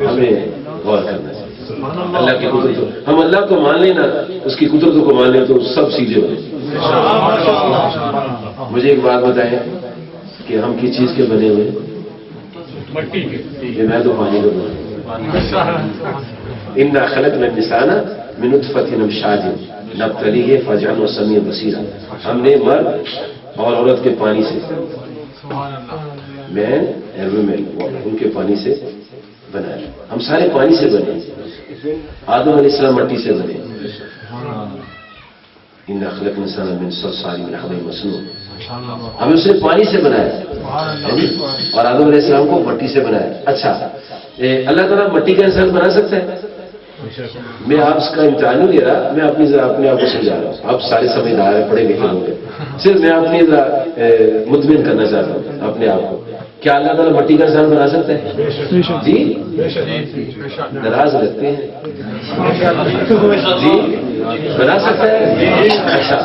ہمیں غور کرنا چاہیے اللہ کی قدرت. ہم اللہ کو مان لیں نا، اس کی قدرتوں کو مان لیں تو سب سیدھے ہو جائیں. مجھے ایک بات بتائیں کہ ہم کس چیز کے بنے ہوئے ہیں؟ مٹی کے. میں تو پانی کا بنا. انا خلقنا الانسان من نطفة امشاج نبتلیہ فجعلناہ سمیعا بصیرا. ہم نے مرد اور عورت کے پانی سے، مین اینڈ ویمن، ان کے پانی سے بنایا. ہم سارے پانی سے بنے. آدم علیہ السلام مٹی سے بنے. انا خلقنا الانسان من صلصال من حمأ مسنون. ہمیں اس نے پانی سے بنایا اور آدم علیہ السلام کو مٹی سے بنایا. اچھا، اللہ تعالیٰ مٹی کا انسان بنا سکتا ہے؟ میں آپ کا امتحان نہیں لے رہا، میں اپنے آپ کو سمجھا رہا ہوں. آپ سارے سمجھدار ہیں، پڑھے لکھے لوگ ہیں. صرف میں اپنی مطمئن کرنا چاہتا ہوں اپنے آپ کو. کیا اللہ تعالیٰ مٹی کا انسان بنا سکتا ہے؟ جی ناراض رکھتے ہیں. جی بنا سکتا ہے. اچھا،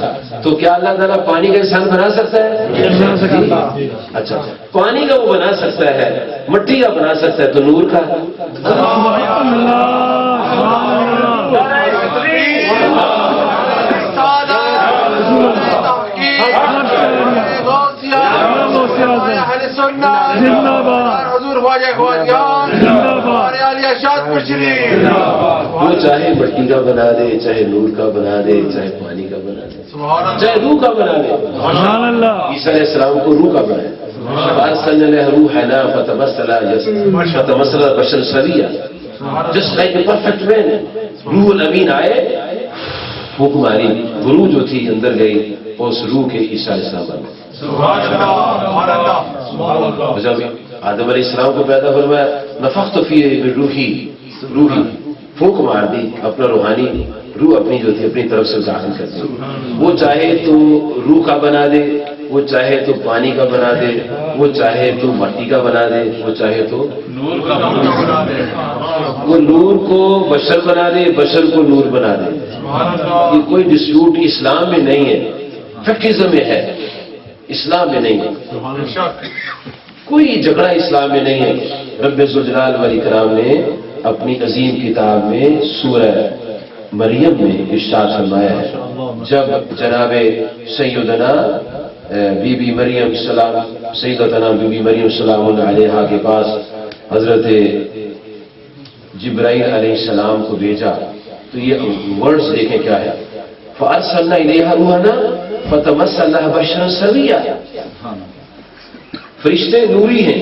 تو کیا اللہ تعالیٰ پانی کا انسان بنا سکتا ہے؟ اچھا، پانی کا وہ بنا سکتا ہے، مٹی کا بنا سکتا ہے، تو نور کا؟ وہ چاہے مٹی کا بنا دے، چاہے نور کا بنا دے، چاہے پانی کا بنا دے، چاہے روح کا بنا دے. عیسیٰ علیہ السلام کو روح کا بنایا. فَأَرْسَلْنَا رُوحَنَا فَتَمَثَّلَ بَشَرًا سَوِيًّا. جسٹ لائک اے پرفیکٹ مین. روح الامین آئے، پھونک ماری، روح جو تھی اندر گئی، اور اس روح کے عیسیٰ علیہ السلام بنے. جب آدم علیہ السلام کو پیدا فرمایا، نفخت فیہ من روحی، پھونک مار دی، اپنا روحانی روح اپنی جو تھی اپنی طرف سے داخل کر دی. وہ چاہے تو روح کا بنا دے، وہ چاہے تو پانی کا بنا دے، وہ چاہے تو مٹی کا بنا دے، وہ چاہے تو نور کا بنا دے. وہ نور کو بشر بنا دے، بشر کو نور بنا دے. یہ کوئی ڈسپیوٹ اسلام میں نہیں ہے، فقہزم میں ہے، اسلام میں نہیں ہے. کوئی جھگڑا اسلام میں نہیں ہے. رب ذوالجلال والاکرام نے اپنی عظیم کتاب میں سورہ مریم میں ارشاد فرمایا ہے، جب جناب سیدنا بی بی مریم سلام علیہا کے پاس حضرت جبرائیل علیہ السلام کو بھیجا تو یہ ورڈز دیکھیں کیا ہے، فَأَرْسَلْنَا إِلَيْهَا رُوحَنَا فَتَمَثَّلَ لَهَا بَشَرًا سَوِيًّا. فرشتے نوری ہیں.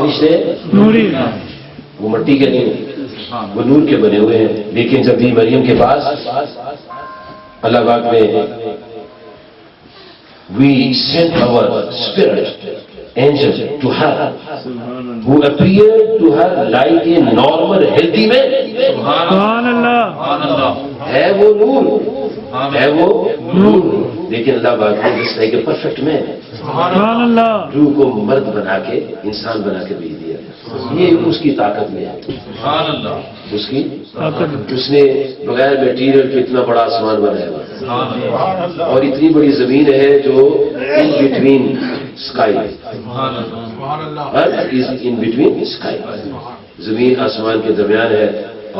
فرشتے نوری ہیں، وہ مٹی کے نہیں، وہ نور کے بنے ہوئے ہیں. لیکن جب بھی مریم کے پاس اللہ پاک نے we sent our spirit angel to her who appeared to her like a normal healthy man. سبحان اللہ. ہے وہ نور، ہے وہ نور، لیکن اللہ پاک نے جس طرح کے پرفیکٹ مین روح کو مرد بنا کے انسان بنا کے بھیج دیا. یہ اس کی طاقت میں ہے. اس کی اس نے بغیر میٹیریل کے اتنا بڑا آسمان بنایا ہوا اور اتنی بڑی زمین ہے جو in between sky, earth is in between sky. زمین آسمان کے درمیان ہے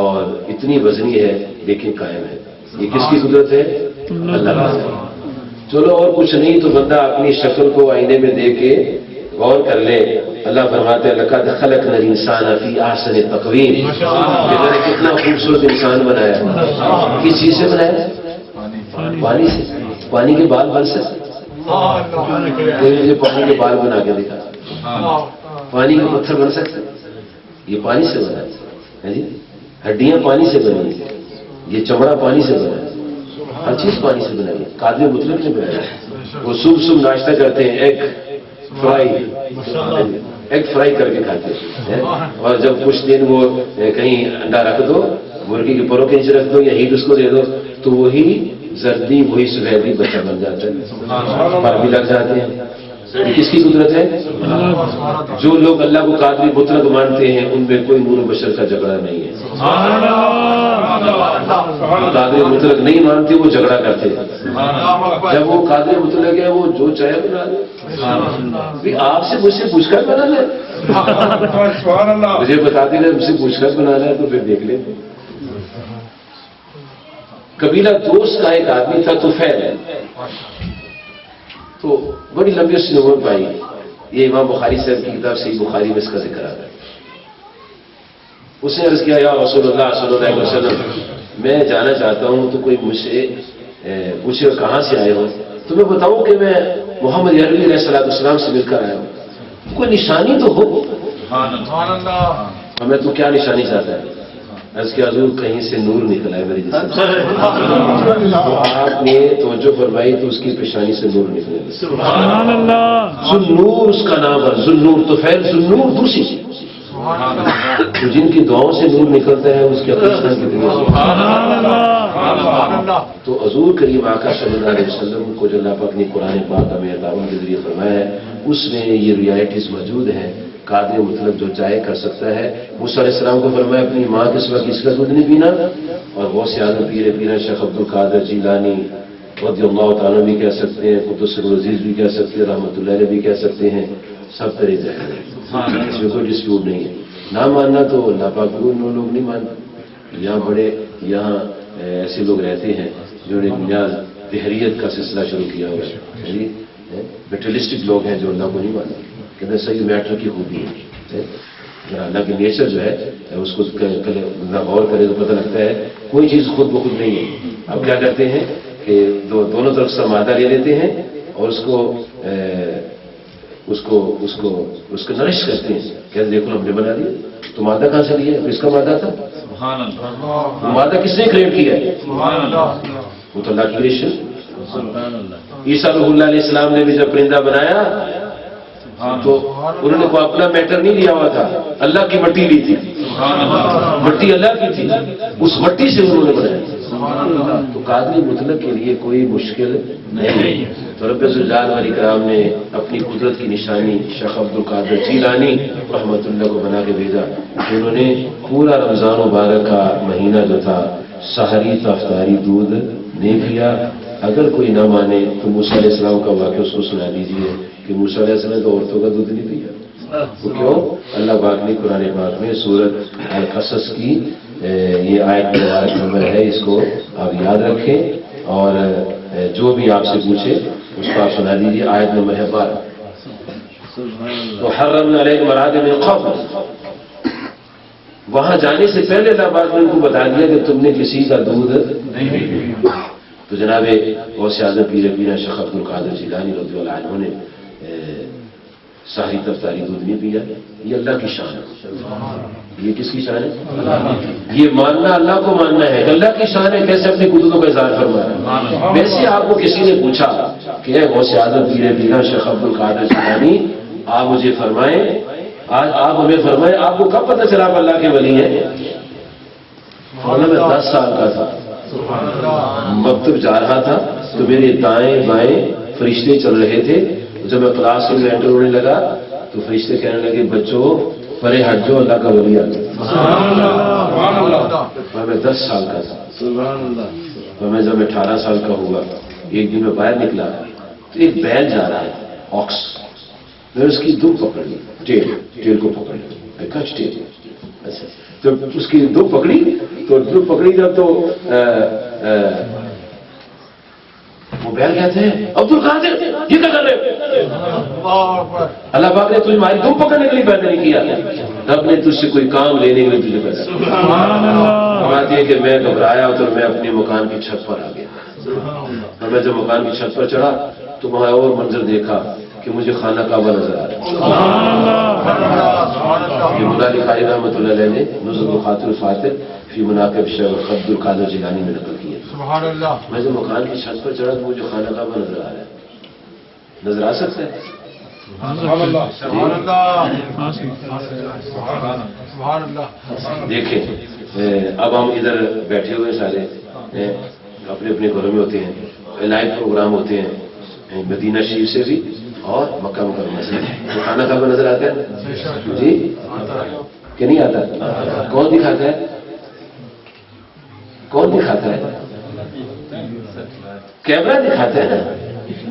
اور اتنی وزنی ہے لیکن قائم ہے. یہ کس کی قدرت ہے؟ اللہ کا. چلو اور کچھ نہیں تو بندہ اپنی شکل کو آئینے میں دیکھ کے غور کر لے. اللہ فرماتے ہیں لَقَدْ خَلَقْنَا الْإِنسَانَ فِي أَحْسَنِ تَقْوِيمٍ. کتنا خوبصورت انسان بنایا. کس چیز سے بنایا؟ پانی سے. پانی کے بال بن سکتے؟ کوئی مجھے پانی کے بال بنا کے دکھا. پانی کے پتھر بن سکتے؟ یہ پانی سے بنا ہے جی. ہڈیاں پانی سے بنی، یہ چمڑا پانی سے بنا، ہر چیز پانی سے بنائی ہے. قادر مطلق نے بنایا. وہ صبح صبح ناشتہ کرتے ہیں ایگ فرائی کر کے کھاتے ہیں. اور جب کچھ دن وہ کہیں انڈا رکھ دو، مرغی کے پروں کے نیچے رکھ دو یا ہیٹ اس کو دے دو تو وہی زردی وہی سفیدی بچہ بن جاتا ہے، پر بھی لگ جاتے ہیں. یہ کس کی قدرت ہے؟ جو لوگ اللہ کو قادر مطلق مانتے ہیں ان میں کوئی نور و بشر کا جھگڑا نہیں ہے. قادر مطلق نہیں مانتے وہ جھگڑا کرتے ہیں. جب وہ قادر مطلق ہے وہ جو چاہے بنا دے. آپ سے مجھ سے پوچھ کر بنا لے. سبحان اللہ. مجھے بتا دینا ہم سے پوچھ کر بنانا ہے تو پھر دیکھ لیں. قبیلہ دوست کا ایک آدمی تھا طفیل، تو بڑی لمبی اس نے عمر پائی. یہ امام بخاری صاحب کی کتاب صحیح بخاری میں اس کا ذکر آتا ہے. اس نے عرض کیا یا رسول اللہ صلی اللہ علیہ وسلم، میں جانا چاہتا ہوں تو کوئی مجھ سے پوچھے کہاں سے آئے ہو تو میں بتاؤں کہ میں محمد عربی علیہ السلام سے مل کر آیا ہوں. کوئی نشانی تو ہو. سبحان اللہ. ہمیں تو کیا نشانی چاہتا ہے؟ عرض کیا حضور کہیں سے نور نکلا ہے میری جسم سے. تو آپ نے توجہ فرمائی تو اس کی پیشانی سے نور نکلے. سبحان اللہ. ذوالنور اس کا نام ہے. ذوالنور تو فیل ذوالنور دوسری تو جن کی دعاؤں سے نور نکلتا ہے اس کی اپنی کتنی ہے. تو حضور کریم آقا صلی اللہ علیہ وسلم کو جو اللہ پاک نے قرآن پاک میں دعوت کے ذریعے فرمایا ہے اس میں یہ ریالٹیز موجود ہیں. قادر مطلق جو چاہے کر سکتا ہے. موسیٰ علیہ السلام کو فرمایا اپنی ماں کے سوا کسی کا دودھ نہیں پینا. اور بہت سے اعظم پیرا شیخ عبد القادر جیلانی رضی اللہ تعالیٰ بھی کہہ سکتے ہیں، قدس العزیز بھی کہہ سکتے ہیں، رحمۃ اللہ علیہ بھی کہہ سکتے ہیں. سب طرح سے اس میں کوئی ڈسپیوٹ نہیں ہے. نہ ماننا تو ناپاک لوگ نہیں مانتے. یہاں ایسے لوگ رہتے ہیں جنہوں نے دہریت کا سلسلہ شروع کیا ہوا ہے. میٹرلسٹک لوگ ہیں جو اللہ کو نہیں مانتے. کہتے ہیں صحیح میٹر کی خوبی ہے. اللہ کی نیچر جو ہے اس کو غور کرے تو پتہ لگتا ہے کوئی چیز خود بخود نہیں ہے. اب کیا کرتے ہیں کہ دونوں طرف سے مادہ لے لیتے ہیں اور اس کو نرش کرتے ہیں. کہتے دیکھو ہم نے بنا دیا. تو مادہ کہاں سے لیا؟ اس کا مادہ تھا. وہ مادہ کس نے کریٹ کیا ہے؟ وہ تو اللہ کی کریشن. عیسیٰ روح اللہ علیہ السلام نے بھی جب پرندہ بنایا تو انہوں نے کوئی اپنا میٹر نہیں لیا ہوا تھا، اللہ کی مٹی لی تھی. مٹی اللہ کی تھی، اس مٹی سے انہوں نے بنایا. تو قادری مطلق کے لیے کوئی مشکل نہیں. تو رب الجلال والاکرام نے اپنی قدرت کی نشانی شیخ عبد القادر جیلانی رحمۃ اللہ کو بنا کے بھیجا. انہوں نے پورا رمضان مبارک کا مہینہ جو تھا سحری افطاری دودھ نہیں پیا. اگر کوئی نہ مانے تو موسیٰ علیہ السلام کا واقعہ اس کو سنا دیجیے کہ موسیٰ علیہ السلام تو عورتوں کا دودھ نہیں پیا. تو کیوں؟ اللہ پاک نے قرآن پاک میں سورۃ القصص کی یہ آیت مبارک نمبر ہے، اس کو آپ یاد رکھیں اور جو بھی آپ سے پوچھے اس کو آپ سنا دیجیے. آیت نمبر ہے 12. تو حرمنا علیکم المراضع من قبل. وہاں جانے سے پہلے اللہ پاک نے ان کو بتا دیا کہ تم نے کسی کا دودھ نہیں پیا. تو جناب غوث اعظم پیرا شیخ عبد القادر جیلانی رضی اللہ عنہ نے سحری افطاری دودھ نہیں پیا. یہ اللہ کی شان ہے. یہ کس کی شان ہے؟ یہ ماننا اللہ کو ماننا ہے. اللہ کی شان ہے. کیسے اپنی قدرتوں کا اظہار فرمایا. ویسے آپ کو کسی نے پوچھا کہ غوث اعظم پیرا شیخ عبد القادر جیلانی آپ مجھے فرمائیں، آج آپ ہمیں فرمائیں آپ کو کب پتہ چلا آپ اللہ کے ولی ہیں؟ میں 10 سال کا تھا، مکتب جا رہا تھا تو میرے دائیں بائیں فرشتے چل رہے تھے. جب میں کلاس روم میں انٹر ہونے لگا تو فرشتے کہنے لگے بچوں پرے ہٹ جو اللہ کا ولی آ گیا. میں 10 سال کا تھا. میں جب 18 سال کا ہوا ایک دن میں باہر نکلا تو ایک بیل جا رہا ہے آکس. میں اس کی دم پکڑ لی، ٹیل کو پکڑ لی. اچھا جب اس کی دم پکڑی جب تو وہ بیل کہتے ہیں عبد القادر یہ کیا کر رہے ہو؟ اللہ پاک نے تجھے ہماری دم پکڑنے کے لیے پیدا نہیں کیا. رب نے تجھ سے کوئی کام لینے کے لیے تجھے پیدا کیا. بات یہ کہ میں گھبرایا تو میں اپنے مکان کی چھت پر آ گیا. اور میں جب مکان کی چھت پر چڑھا تو وہاں اور منظر دیکھا کہ مجھے خانہ کعبہ نظر آ رہا ہے. یہ مولا علی قاری رحمۃ اللہ علیہ نے نزل الخاطر الفاتح فی مناقب شیخ عبد القادر جیلانی میں نقل کیا. میں جب مکان کی چھت پر چڑھا تو مجھے خانہ کعبہ نظر آ رہا ہے. نظر آ سکتا ہے؟ دیکھیں اب ہم ادھر بیٹھے ہوئے سارے اپنے اپنے گھروں میں ہوتے ہیں، لائیو پروگرام ہوتے ہیں مدینہ شریف سے بھی اور مکہ مکرمہ سے. تو خانہ کعبہ نظر آتا ہے جی کہ نہیں آتا؟ کون دکھاتا ہے؟ کون دکھاتا ہے؟ کیمرہ دکھاتا ہے نا.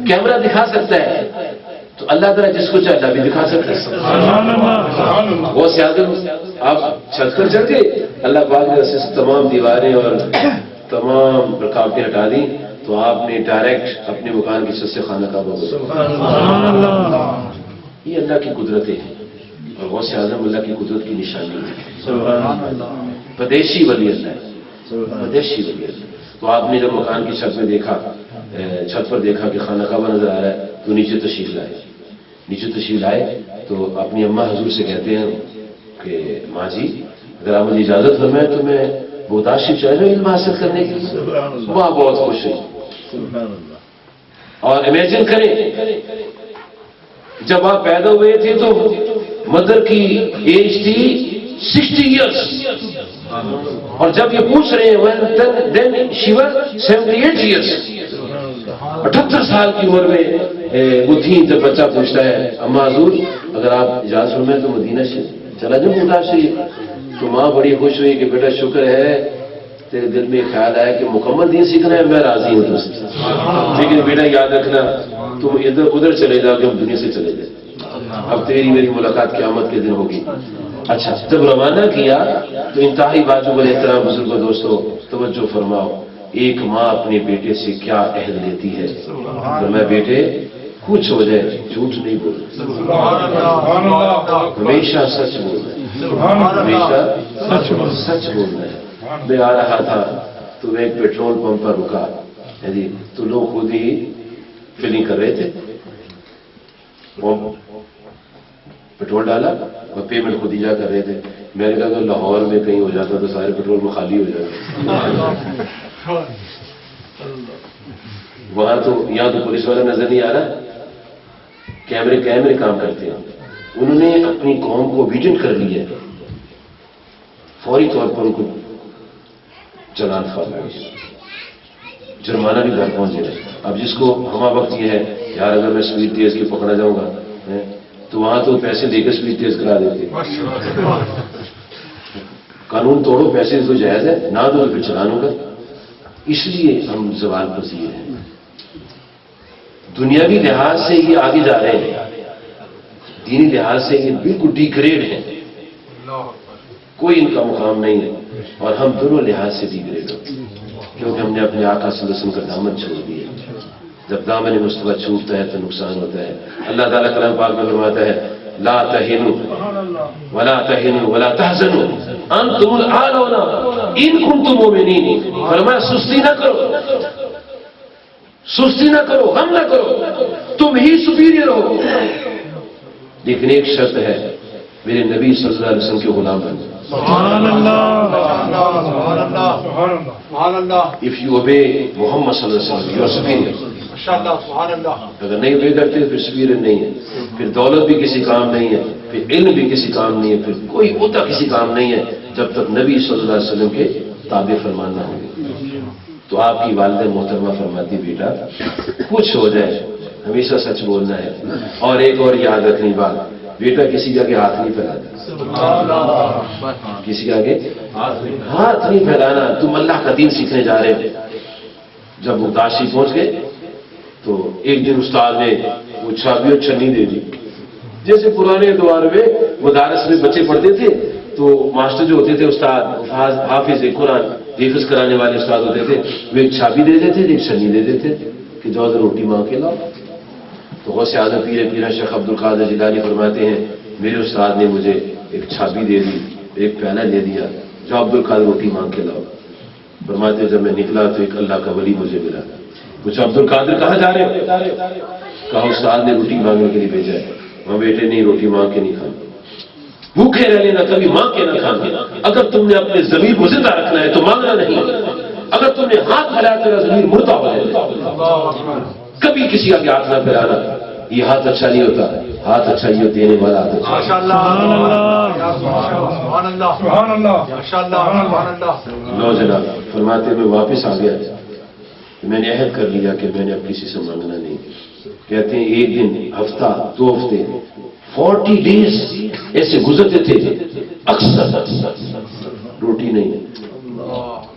کیمرہ دکھا سکتا ہے تو اللہ تعالیٰ جس کو چاہتا بھی دکھا سکتا ہے. وہ سیادم آپ چھت پر چڑھ گئے، اللہ پاک نے سے تمام دیواریں اور تمام رکاوٹیں ہٹا دی تو آپ نے ڈائریکٹ اپنے مکان کی چھت سے خانہ کعبہ کو، یہ اللہ کی قدرتیں ہیں اور غوث اعظم اللہ کی قدرت کی نشانی ہے. پدیشی ولی اللہ ہے، پدیشی ولی اللہ. تو آپ نے جب مکان کی چھت میں دیکھا، چھت پر دیکھا کہ خانہ کعبہ نظر آ رہا ہے تو نیچے تشریف لائے. نیچے تشریف لائے تو اپنی اماں حضور سے کہتے ہیں کہ ماں جی اگر آپ مجھے اجازت فرمائیں تو میں بہتاش شریف چاہے علم حاصل کرنے کے لیے. ماں بہت خوش ہوئی. اور امیجن کریں جب آپ پیدا ہوئے تھے تو مدر کی ایج تھی 60 ایئرس اور جب یہ پوچھ رہے ہیں دین شی واز 78 ایئرس. 78 سال کی عمر میں وہ تھی جب بچہ پوچھتا ہے اما حضور اگر آپ اجازت فرمائیں تو مدینہ سے چلا جاؤں بہتاش شریف. تو ماں بڑی خوش ہوئی کہ بیٹا شکر ہے تیرے دل میں خیال آیا کہ مکمل دین سیکھنا ہے، میں راضی ہوں تم سے، لیکن بیٹا یاد رکھنا تم ادھر ادھر چلے جاؤ کہ ہم دنیا سے چلے جائیں. اب تیری میری ملاقات قیامت کے دن ہوگی. اچھا جب روانہ کیا تو انتہائی واجب الاحترام بزرگوں دوستوں توجہ فرماؤ، ایک ماں اپنے بیٹے سے کیا عہد لیتی ہے تو میں بیٹے کچھ ہو جائے جھوٹ نہیں بولنا، ہمیشہ سچ بولنا ہے، ہمیشہ سچ بولنا ہے. میں آ رہا تھا تو میں ایک پیٹرول پمپ پر رکا جی تو لوگ خود ہی فلنگ کر رہے تھے، پیٹرول ڈالا اور پیمنٹ خود ہی جا کر رہے تھے. میں نے کہا اگر لاہور میں کہیں ہو جاتا تو سارے پیٹرول میں خالی ہو جاتا. وہاں تو یہاں تو پولیس والا نظر نہیں آ رہا، کیمرے کام کرتے ہیں. انہوں نے اپنی قوم کو اوبیڈینٹ کر لیا، فوری طور پر ان کو چلان فرما دیا، جرمانہ بھی گھر پہنچ گیا. اب جس کو ہمہ وقت یہ ہے یار اگر میں سپیڈ تیز کی پکڑا جاؤں گا تو وہاں تو پیسے دے کر سپیڈ تیز کرا دیتے. قانون توڑو، پیسے تو جائز ہے، نہ دو تو پھر چلان ہوگا. اس لیے ہم زوال پذیر ہیں. دنیاوی لحاظ سے یہ آگے جا رہے ہیں، دینی لحاظ سے یہ بالکل ڈیگریڈ ہیں، کوئی ان کا مقام نہیں ہے. اور ہم دونوں لحاظ سے ڈیگریڈ ہیں کیونکہ ہم نے اپنے آقا صلی اللہ علیہ وسلم کا دامن چھوڑ دیا. جب دامن مصطفیٰ چھوٹتا ہے تو نقصان ہوتا ہے. اللہ تعالیٰ کلام پاک میں فرماتا ہے لا تہنوا ولا تحزنوا انتم الاعلون ان کنتم مؤمنین. فرمایا سستی نہ کرو، سستی نہ کرو، غم نہ کرو، تم ہی سپیریئر ہو. لیکن ایک شرط ہے، میرے نبی صلی اللہ علیہ وسلم کے غلام بن. سبحان اللہ سبحان اللہ. If you obey Muhammad صلی اللہ علیہ وسلم you are superior. سبحان اللہ. اگر نہیں obey کرتے پھر superior نہیں ہے، پھر دولت بھی کسی کام نہیں ہے، پھر علم بھی کسی کام نہیں ہے، پھر کوئی عہدہ کسی کام نہیں ہے جب تک نبی صلی اللہ علیہ وسلم کے تابع فرمان نہ ہوں. تو آپ کی والدہ محترمہ فرماتی بیٹا کچھ ہو جائے ہمیشہ سچ بولنا ہے. اور ایک اور یاد رکھنی بات، بیٹا کسی کے آگے ہاتھ نہیں پھیلانا، کسی کے آگے ہاتھ نہیں پھیلانا. تم اللہ کا دین سیکھنے جا رہے ہو. جب وہ کاشی پہنچ گئے تو ایک دن استاد نے وہ چھابی اور چھنی دے دی. جیسے پرانے دوار میں مدارس میں بچے پڑھتے تھے تو ماسٹر جو ہوتے تھے استاد حافظ قرآن حفظ کرانے والے استاد ہوتے تھے، وہ ایک چھابی دے دیتے تھے، ایک چھنی دے دیتے کہ جاؤ روٹی مانگ کے لاؤ. تو غوث اعظم پیرا شیخ عبد القادر جیلانی فرماتے ہیں میرے استاد نے مجھے ایک چھابی دے دی، ایک پیالہ دے دیا، جو عبد القادر روٹی مانگ کے لاؤ. فرماتے ہیں جب میں نکلا تو ایک اللہ کا ولی مجھے ملا. پوچھا عبد القادر کہاں جا رہے ہو؟ کہا استاد نے روٹی مانگنے کے لیے بھیجا ہے. وہاں بیٹے نہیں، روٹی مانگ کے نہیں کھانا، بھوکے رہ لینا، کبھی مانگ کے نہ کھانا. اگر تم نے اپنے ضمیر کو زندہ رکھنا ہے تو مانگنا نہیں. اگر تم نے ہاتھ پھیلایا تیرا ضمیر مردہ ہو جائے. کبھی کسی کا ہاتھ نہ پھیلانا، یہ ہاتھ اچھا نہیں ہوتا. ہاتھ اچھا یہ دینے والا ہاتھ اچھا. لو جناب فرماتے میں واپس آ گیا، میں نے عہد کر لیا کہ میں نے اب کسی سے مانگنا نہیں. کہتے ہیں ایک دن، ہفتہ، 2 ہفتے، 40 days ایسے گزرتے تھے، اکثر روٹی نہیں،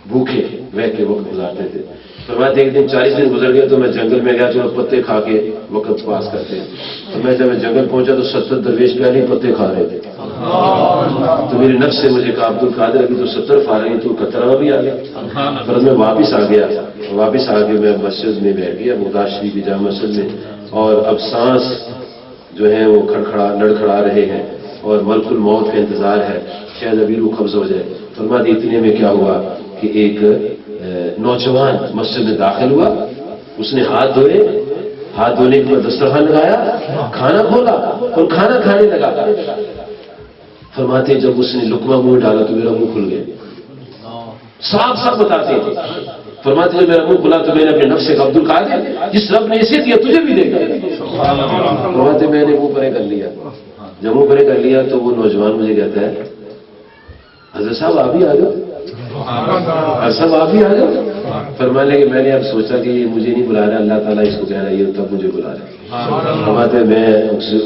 بھوکے رہ کے وقت گزارتے تھے. فرماتے ایک دن 40 دن گزر گئے تو میں جنگل میں گیا، چلو پتے کھا کے وقت پاس کرتے ہیں. تو میں جب جنگل پہنچا تو 70 درویش پہلے ہی پتے کھا رہے تھے. تو میرے نفس سے مجھے کہا عبد القادر ابھی تو 70 فارغ تو 71 بھی آ گیا. پر میں واپس آ گیا. واپس آ کے میں مسجد میں بیٹھ گیا مغدار شریف کی جامع مسجد میں, اور اب سانس جو ہے وہ لڑکھڑا رہے ہیں اور ملک الموت کا انتظار ہے, شاید ابھی روح قبض ہو جائے. فرماتے اتنے میں کیا ہوا کہ ایک نوجوان مسجد میں داخل ہوا, اس نے ہاتھ دھوئے, ہاتھ دھونے کے بعد دسترخوان لگایا, کھانا کھولا اور کھانا کھانے لگا. فرماتے جب اس نے لقمہ منہ ڈالا تو میرا منہ کھل گیا. صاف صاف بتاتے ہیں. فرماتے جب میرا منہ کھلا تو میں نے اپنے نفس سے کہا عبد القادر جس رب نے اسے دیا تجھے بھی دے گا. فرماتے میں نے منہ پرے کر لیا. جب منہ پرے کر لیا تو وہ نوجوان مجھے کہتا ہے حضرت صاحب آپ بھی آ جاؤ, حضرت صاحب آپ بھی آ جاؤ. فرمانے لگے میں نے اب سوچا کہ یہ مجھے نہیں بلا رہا, اللہ تعالیٰ اس کو کہہ رہا ہے, یہ تب مجھے بلا رہا ہے. فرماتے میں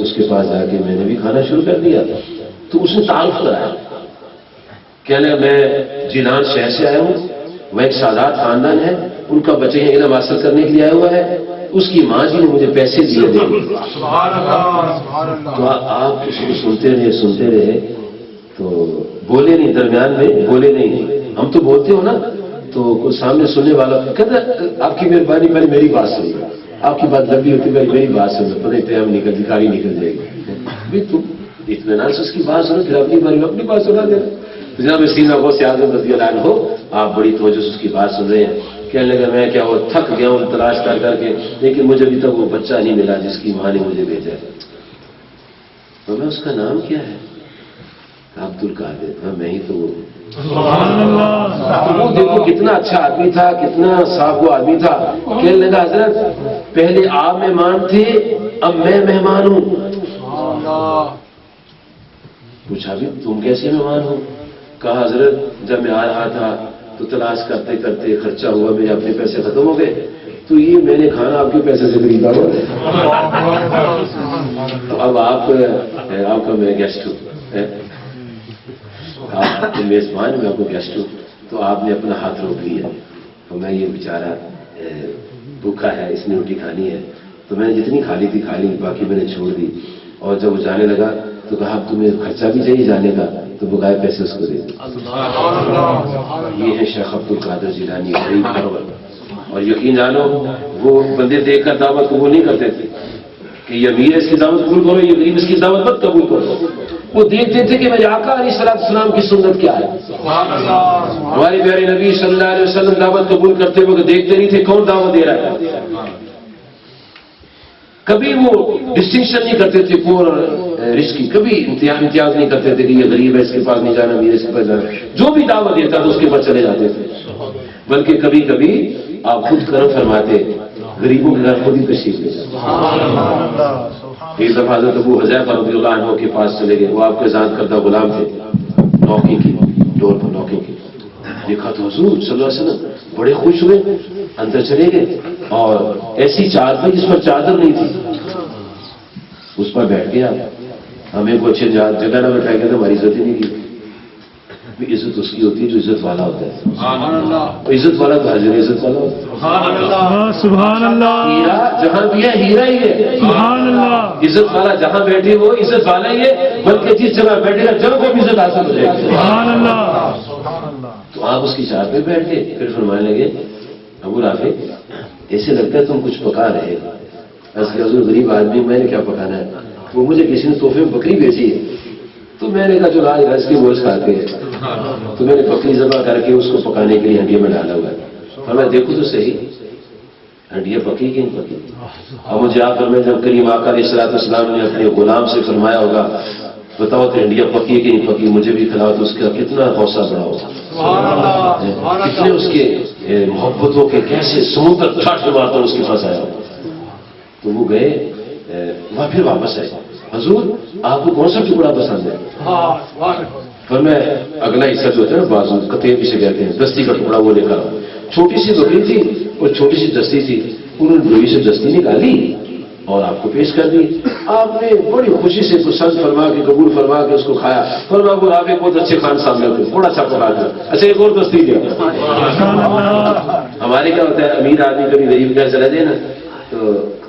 اس کے پاس جا کے میں نے بھی کھانا شروع کر دیا. تو اس نے تعارف کرایا, کہنے میں جیلان شہر سے آیا ہوں, وہ ایک سادات خاندان ہے, ان کا بچے ہیں علم حاصل کرنے کے لیے آیا ہوا ہے, اس کی ماں جی نے مجھے پیسے دیے دے. تو آپ اس کو سنتے رہے تو بولے نہیں, درمیان میں بولے نہیں. ہم تو بولتے ہو نا تو سامنے سننے والا کہتا آپ کی مہربانی پہلے میری بات سنی, آپ کی بات لمبی ہوتی پہلے میری بات سنو, پتہ ٹائم دکھاری نکل جائے گی. تم اطمینان سے اس کی بات سنو, پھر اپنی بات سنا دینا. جناب سینا کو سیاض رضی اللہ عنہ ہو, آپ بڑی توجہ سے اس کی بات سن رہے ہیں. کہنے لگا میں کیا وہ تھک گیا ہوں تلاش کر کے, لیکن مجھے ابھی تک وہ بچہ نہیں ملا جس کی ماں نے مجھے بھیجا ہے. تو میں اس کا نام کیا ہے؟ عبد القادر. میں ہی تو وہ دیکھو کتنا اچھا آدمی تھا, کتنا صاف وہ آدمی تھا. کہنے لگا حضرت پہلے آپ مہمان تھے, اب میں مہمان ہوں. پوچھا بھی تم کیسے مہمان ہو؟ کہا حضرت جب میں آ رہا تھا تو تلاش کرتے کرتے خرچہ ہوا, میرے اپنے پیسے ختم ہو گئے, تو یہ میں نے کھانا آپ کے پیسے سے خریدا ہوا, تو اب آپ کا میں گیسٹ ہوں, آپ میزبان میں آپ کو گیسٹ ہوں. تو آپ نے اپنا ہاتھ روک لیا, تو میں یہ بیچارہ بھوکا ہے, اس نے روٹی کھانی ہے. تو میں نے جتنی کھا لی تھی کھا لی, باقی میں نے چھوڑ دی. اور جب وہ جانے لگا تو کہا اب تمہیں خرچہ بھی چاہیے جانے کا, تو بغیر پیسے اس کو دے دی. یہ ہے شیخ عبد القادر جیلانی, غریب پرور. اور یقین جانو وہ بندے دیکھ کر دعوت قبول نہیں کرتے تھے کہ یہ امیر ہے اس کی دعوت قبول کرو, یہ غریب اس کی دعوت مت قبول کرو. وہ دیکھتے تھے کہ میرے آقا علیہ السلام کی سنت کیا ہے. ہمارے پیارے نبی صلی اللہ علیہ وسلم دعوت قبول کرتے ہوئے دیکھتے نہیں تھے کون دعوت دے رہا ہے. کبھی وہ ڈسٹنکشن نہیں کرتے تھے پور رزق کی, کبھی امتیاز نہیں کرتے تھے کہ یہ غریب ہے اس کے پاس نہیں جانا, امیر اس کے پاس جانا. جو بھی دعوت دیتا تھا اس کے پاس چلے جاتے تھے. بلکہ کبھی کبھی آپ خود کرم فرماتے, غریبوں کے گھر خود ہی تشریف لے جاتے. ایک دفعہ حضرت ابو حذیفہ رضی اللہ عنہ کے پاس چلے گئے. وہ آپ کے ذات کردہ غلام تھے, نوکری کی ڈور پر نوکری کی. دیکھا تو حضور صلی اللہ علیہ وسلم بڑے خوش ہوئے, اندر چلے گئے اور ایسی چار پہ جس پر چادر نہیں تھی اس پر بیٹھ گیا. ہمیں کوئی اچھی جگہ نہ بیٹھایا گیا تو ہماری عزت ہی نہیں کی. عزت اس کی ہوتی ہے جو عزت والا ہوتا ہے. عزت والا تو حاضر عزت والا ہوتا ہے. سبحان اللہ. ہیرا جہاں بھی ہے ہیرا ہی ہے. سبحان اللہ. عزت والا جہاں بیٹھے وہ عزت والا ہی ہے, بلکہ جس جگہ بیٹھے گا جب کو بھی عزت حاصل ہو جائے گی. سبحان اللہ. تو آپ اس کی چار پہ بیٹھ گئے. پھر فرمانے لگے ابو رافع ایسے لگتا ہے تم کچھ پکا رہے ہو. حضور غریب آدمی میں نے کیا پکانا ہے. وہ مجھے کسی نے تحفے میں بکری بیچی ہے, تو میں نے کہا جو آج رس کے گوشت کھاتے ہیں, تو میں نے بکری ذبح کر کے اس کو پکانے کے لیے ہنڈیا میں ڈالا ہوا ہے. اور میں دیکھوں تو صحیح ہنڈیا پکی کہ نہیں پکی. اب مجھے آ کر میں جب کریم آقا علیہ السلام نے اپنے غلام سے فرمایا ہوگا بتاؤ تو ہنڈیا پکی کہ نہیں پکی, مجھے بھی کھلاؤ, تو اس کا کتنا حوصلہ بڑا ہوگا, کتنے اس کے محبتوں کے کیسے سمندر ٹھاٹ مارتا اس کے پاس آیا. تو وہ گئے, وہاں پھر واپس آئے. حضور آپ کو کون سا ٹکڑا پسند ہے؟ پر میں اگلا حصہ جو ہوتا ہے نا بازو کتیب سے کہتے ہیں, دستی کا ٹکڑا وہ لے کر آؤں. چھوٹی سی بکری تھی اور چھوٹی سی دستی تھی, انہوں نے لوہی سے دستی نکالی اور آپ کو پیش کر دی. آپ نے بڑی خوشی سے پسند فرما کے قبول فرما کے اس کو کھایا. فرما کو آپ بہت اچھے خان سامنے ہوتے, بڑا اچھا پکا تھا. اچھا ایک اور دستی دیا. ہمارے کیا ہوتا ہے امیر آدمی کبھی غریب گھر چلا جائے نا تو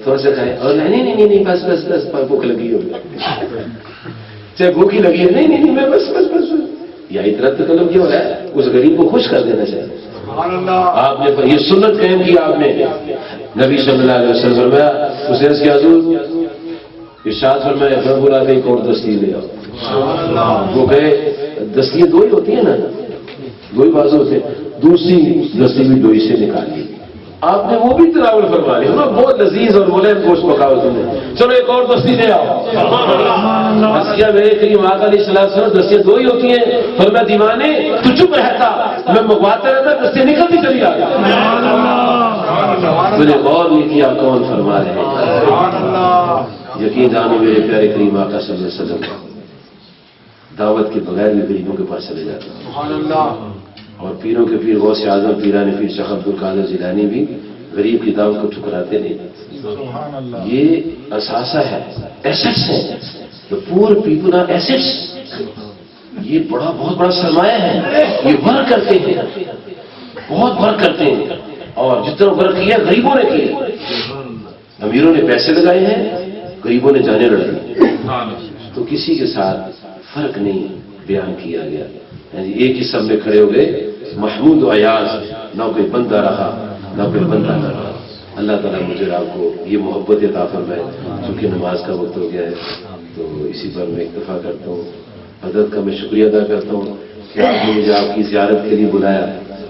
تھوڑا سا کھائے اور نہیں بس بھوک لگی ہو. چاہے بھوکی لگی ہے، نہیں نہیں میں بس بس بس یا اتنا تکلم کیوں ہے؟ اس غریب کو خوش کر دینا چاہیے. آپ نے یہ سنت قائم کی آپ نے. نبی صلی اللہ علیہ وسلم فرمایا، اس نے کیا حضور ارشاد فرمایا اپنا بلا کے ایک اور دستی لے آؤ. وہ گئے، دستیاں دو ہی ہوتی ہیں نا، دو ہی بازو ہوتے ہیں، دوسری دستی بھی ڈوئی سے نکال لی. آپ نے وہ بھی تناول فرما لی، بہت لذیذ اور ملائم گوشت پکاؤ تم نے، چلو ایک اور دستی لے آؤ. دستیاں میرے کریم آقا علیہ السلام، دستیاں دو ہی ہوتی ہیں. فرمایا دیوانے تو چپ رہتا، میں منگواتا رہتا، دستیاں نکلتی چلی آ گئی. مجھے غور نہیں کیا کون فرما رہے ہیں. یقین جانو میرے پیارے کریم آقا صلی اللہ علیہ وسلم دعوت کے بغیر بھی غریبوں کے پاس چلے جاتے ہیں. اور پیروں کے پیر غوث اعظم پیران پیر شیخ عبد القادر جیلانی بھی غریب کی دعوت کو ٹھکراتے نہیں. یہ اثاثہ ہے، ایسٹس ہے. The poor people are assets. یہ بہت بڑا سرمایہ ہے. یہ ورک کرتے ہیں، بہت ورک کرتے ہیں، اور جتنا ورک کیا غریبوں نے کیا. امیروں نے پیسے لگائے ہیں، غریبوں نے جانیں لڑائی. تو کسی کے ساتھ فرق نہیں بیان کیا گیا. ایک ہی سب میں کھڑے ہو گئے، محمود و ایاز، نہ کوئی بندہ رہا نہ کوئی بندہ نہ رہا. اللہ تعالیٰ مجھے آپ کو یہ محبت عطا فرمائے. چونکہ نماز کا وقت ہو گیا ہے تو اسی پر میں اکتفا کرتا ہوں. حضرت کا میں شکریہ ادا کرتا ہوں کہ آپ نے مجھے آپ کی زیارت کے لیے بلایا،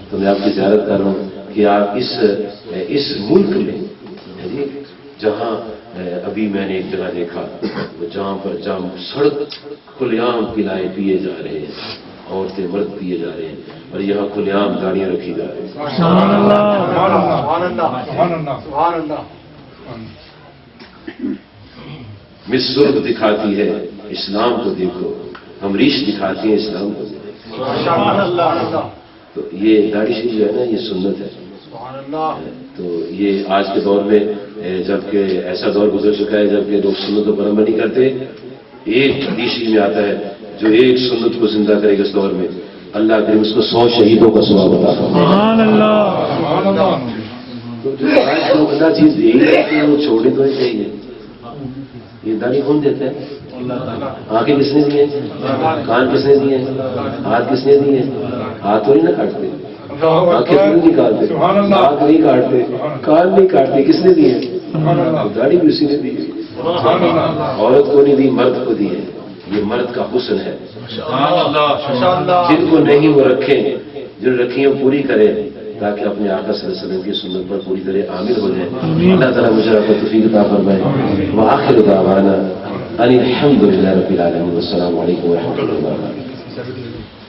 تو میں آپ کی زیارت کر رہا ہوں کہ آپ اس ملک میں جہاں ابھی میں نے ایک جگہ دیکھا جہاں پر جام سڑک کھلے عام پلائے پیے جا رہے ہیں، عورتیں مرد پیے جا رہے ہیں، اور یہاں کھلے عام گاڑیاں رکھی جا رہی ہیں. مصر دکھاتی ہے اسلام کو دیکھو، امریش دکھاتی ہیں اسلام کو دیکھو. تو یہ داڑھی شریف جو ہے نا، یہ سنت ہے. تو یہ آج کے دور میں جبکہ ایسا دور گزر چکا ہے جبکہ لوگ سنتوں پر عمل نہیں کرتے. ایک حدیث میں آتا ہے جو ایک سنت کو زندہ کرے گا اس دور میں، اللہ کریم اس کو 100 شہیدوں کا ثواب عطا فرمائے. تو جو آج جو اللہ چیز دی ہے وہ چھوڑنی تو نہیں چاہیے. یہ داڑھی کون دیتا ہے؟ آنکھیں کس نے دی ہیں؟ کان کس نے دیے ہیں؟ ہاتھ کس نے دیے ہیں؟ ہاتھ تو نہیں نہ کاٹتے، آنکھیں تو نہیں نکالتے، ہاتھ نہیں کاٹتے، کان نہیں کاٹتے، کس نے دیے؟ داڑھی بھی اسی نے دی. عورت کو نہیں دی، مرد کو دی ہے. یہ مرد کا حسن ہے. جن کو نہیں وہ رکھیں، جو رکھی وہ پوری کریں تاکہ اپنے آقا صلی اللہ علیہ وسلم کی سنت پر پوری طرح عامل ہو جائیں. اللہ تعالیٰ مجھے آپ کو توفیق عطا فرمائے. وآخر دعوانا ان الحمد للہ رب العالمین. والسلام علیکم ورحمۃ اللہ وبرکاتہ.